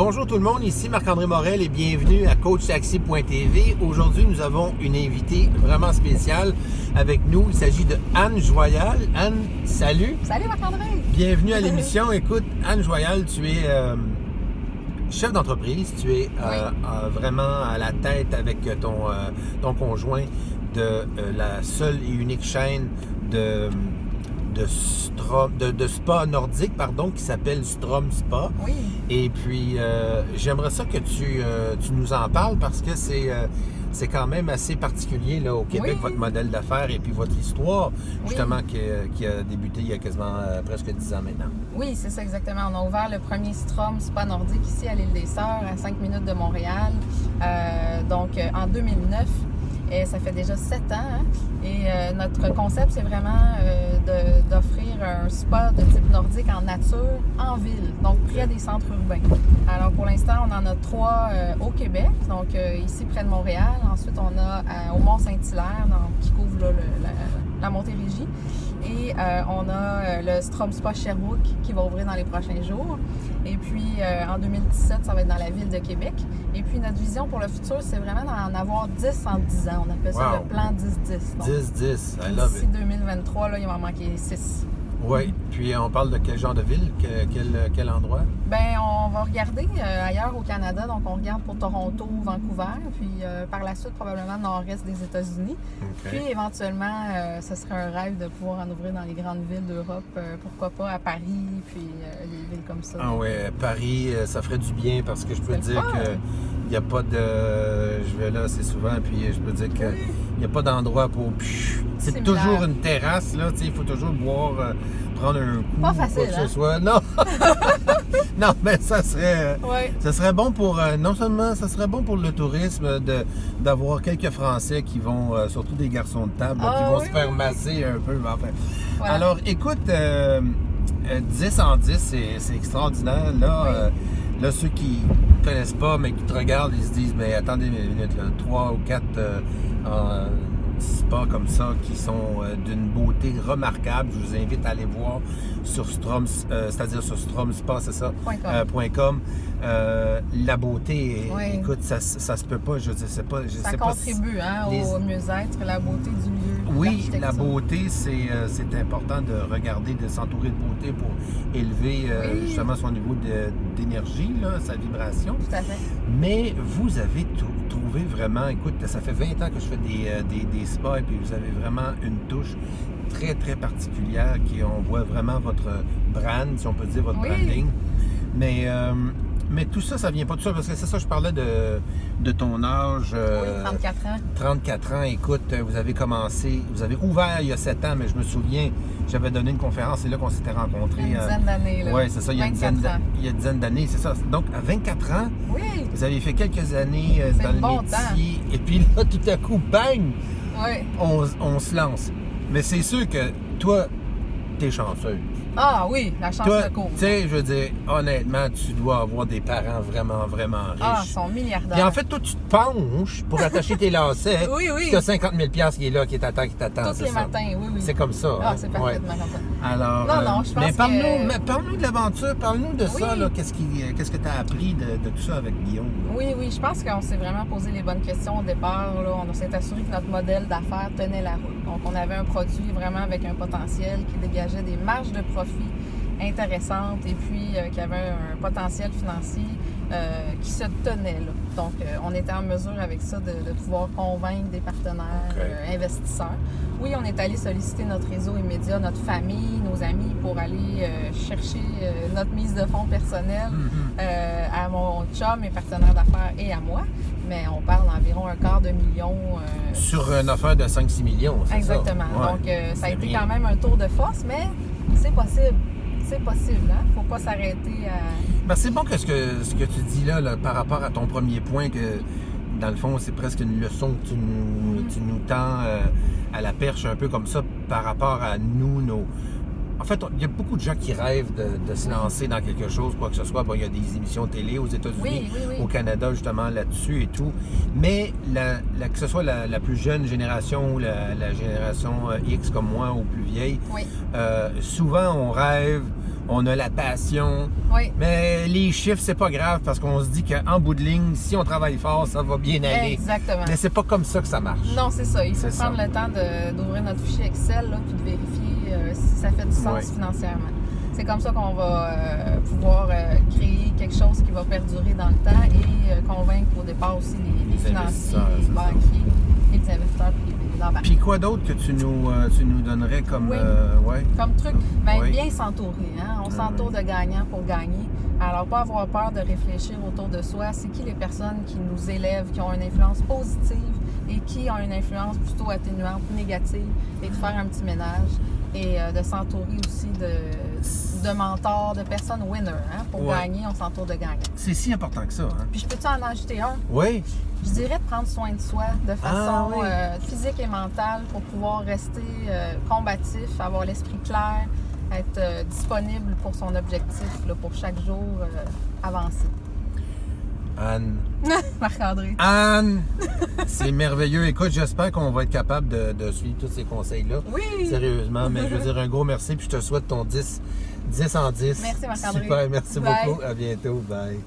Bonjour tout le monde, ici Marc-André Morel et bienvenue à coachtaxi.tv. Aujourd'hui, nous avons une invitée vraiment spéciale avec nous. Il s'agit de Anne Joyal. Anne, salut! Salut Marc-André! Bienvenue à l'émission. Écoute, Anne Joyal, tu es chef d'entreprise, tu es vraiment à la tête avec ton conjoint de la seule et unique chaîne de spa nordique, qui s'appelle Strom Spa. Oui. Et puis, j'aimerais ça que tu nous en parles parce que c'est quand même assez particulier là, au Québec, votre modèle d'affaires et puis votre histoire, justement, qui a débuté il y a quasiment presque 10 ans maintenant. Oui, c'est ça exactement. On a ouvert le premier Strom Spa nordique ici à l'île des Sœurs, à 5 minutes de Montréal, en 2009. Et ça fait déjà 7 ans. Hein? Et notre concept, c'est vraiment d'offrir un spa de type nordique en nature, en ville, donc près des centres urbains. Alors pour l'instant, on en a 3 au Québec, donc ici près de Montréal. Ensuite, on a au Mont-Saint-Hilaire, qui couvre là, la Montérégie. Et on a le Strom Spa Sherbrooke qui va ouvrir dans les prochains jours. Et puis en 2017, ça va être dans la ville de Québec. Et puis notre vision pour le futur, c'est vraiment d'en avoir 10 en 10 ans. On appelle ça le plan 10-10. 10-10, I love it. D'ici 2023, là, il va en manquer 6. Oui, puis on parle de quel genre de ville, quel endroit? Bien, on va regarder ailleurs au Canada, donc on regarde pour Toronto, Vancouver, puis par la suite probablement nord-est des États-Unis. Okay. Puis éventuellement, ce serait un rêve de pouvoir en ouvrir dans les grandes villes d'Europe, pourquoi pas à Paris, puis des villes comme ça. Ah oui, Paris, ça ferait du bien parce que je peux te dire qu'il n'y a pas de... Je vais là assez souvent, puis je peux te dire qu'il n'y a pas d'endroit pour... C'est toujours une terrasse, là, tu sais, il faut toujours boire... prendre un coup, pas facile, quoi que ce soit. Non! Non, mais ça serait bon pour, non seulement, ça serait bon pour le tourisme d'avoir quelques Français qui vont, surtout des garçons de table, qui vont se faire masser un peu. Enfin. Voilà. Alors, écoute, 10 en 10, c'est extraordinaire. Là, là, ceux qui ne connaissent pas, mais qui te regardent, ils se disent, mais attendez une minute, là, 3 ou 4 spas comme ça qui sont d'une beauté remarquable. Je vous invite à aller voir sur Strom, c'est-à-dire sur Strom Spa, c'est ça, .com. La beauté, écoute, ça se peut pas, je sais pas. Ça contribue au mieux-être, la beauté du lieu. Oui, la beauté, c'est important de regarder, de s'entourer de beauté pour élever justement son niveau d'énergie, sa vibration. Tout à fait. Mais vous avez trouvé vraiment, écoute, ça fait 20 ans que je fais des spas et puis vous avez vraiment une touche très, très particulière on voit vraiment votre brand, si on peut dire, votre branding. Mais tout ça, ça vient pas de ça, parce que c'est ça, je parlais de ton âge. 34 ans. 34 ans, écoute, vous avez ouvert il y a 7 ans, mais je me souviens, j'avais donné une conférence, c'est là qu'on s'était rencontrés. Il y a une dizaine d'années, là. Oui, c'est ça, il y a une dizaine d'années, c'est ça. Donc, à 24 ans, vous avez fait quelques années dans le métier, et puis là, tout à coup, bang! On se lance. Mais c'est sûr que toi, t'es chanceuse. Ah oui, la chance de cours. Tu sais, je veux dire, honnêtement, tu dois avoir des parents vraiment, vraiment riches. Ah, ils sont milliardaires. Et en fait, toi, tu te penches pour attacher tes lacets. Oui. Tu as 50 000 qui est là, qui t'attend, Tous les matins, oui. C'est comme ça. Ah, c'est parfaitement comme ça. Alors, non, je pense mais parle-nous de l'aventure, parle-nous de ça, là. Qu'est-ce que tu as appris de tout ça avec Guillaume? Oui, je pense qu'on s'est vraiment posé les bonnes questions au départ. Là. On s'est assuré que notre modèle d'affaires tenait la route. Donc, on avait un produit vraiment avec un potentiel qui dégageait des marges de profit intéressantes et puis qui avait un potentiel financier qui se tenait là. Donc, on était en mesure avec ça de pouvoir convaincre des partenaires investisseurs. Oui, on est allé solliciter notre réseau immédiat, notre famille, nos amis pour aller chercher notre mise de fonds personnelle à mon chum, mes partenaires d'affaires et à moi. Mais on parle d'environ $250 000. Sur une affaire de 5-6 millions, c'est ça? Exactement. Donc, ça a été quand même un tour de force, mais c'est possible. C'est possible, hein? Faut pas s'arrêter à... Ben, c'est bon que ce que tu dis là, par rapport à ton premier point, que dans le fond, c'est presque une leçon que tu nous tends à la perche un peu comme ça par rapport à nous, En fait, il y a beaucoup de gens qui rêvent de se lancer dans quelque chose, quoi que ce soit. Bon, il y a des émissions télé aux États-Unis, au Canada, justement, là-dessus et tout. Mais que ce soit la plus jeune génération ou la génération X comme moi ou plus vieille, souvent on rêve, on a la passion. Mais les chiffres, c'est pas grave parce qu'on se dit qu'en bout de ligne, si on travaille fort, ça va bien aller. Exactement. Mais c'est pas comme ça que ça marche. Non, c'est ça. Il faut prendre le temps d'ouvrir notre fichier Excel là, puis de vérifier si ça fait du sens financièrement. C'est comme ça qu'on va pouvoir créer quelque chose qui va perdurer dans le temps et convaincre au départ aussi les financiers, les banquiers et les investisseurs privés. Puis quoi d'autre que tu nous donnerais comme... comme truc? Bien s'entourer. Hein? On s'entoure de gagnants pour gagner. Alors, pas avoir peur de réfléchir autour de soi. C'est qui les personnes qui nous élèvent, qui ont une influence positive et qui ont une influence plutôt atténuante, négative, et de faire un petit ménage. Et de s'entourer aussi de mentors, de personnes winners. Hein? Pour gagner, on s'entoure de gagnants. C'est si important que ça. Hein? Puis je peux-tu en ajouter un? Oui. Je dirais de prendre soin de soi de façon physique et mentale pour pouvoir rester combatif, avoir l'esprit clair, être disponible pour son objectif, là, pour chaque jour avancer. Anne. Marc-André. Anne! C'est merveilleux. Écoute, j'espère qu'on va être capable de suivre tous ces conseils-là. Oui! Sérieusement, mais je veux dire un gros merci, puis je te souhaite ton 10 en 10. Merci Marc-André. Super, merci beaucoup. À bientôt. Bye.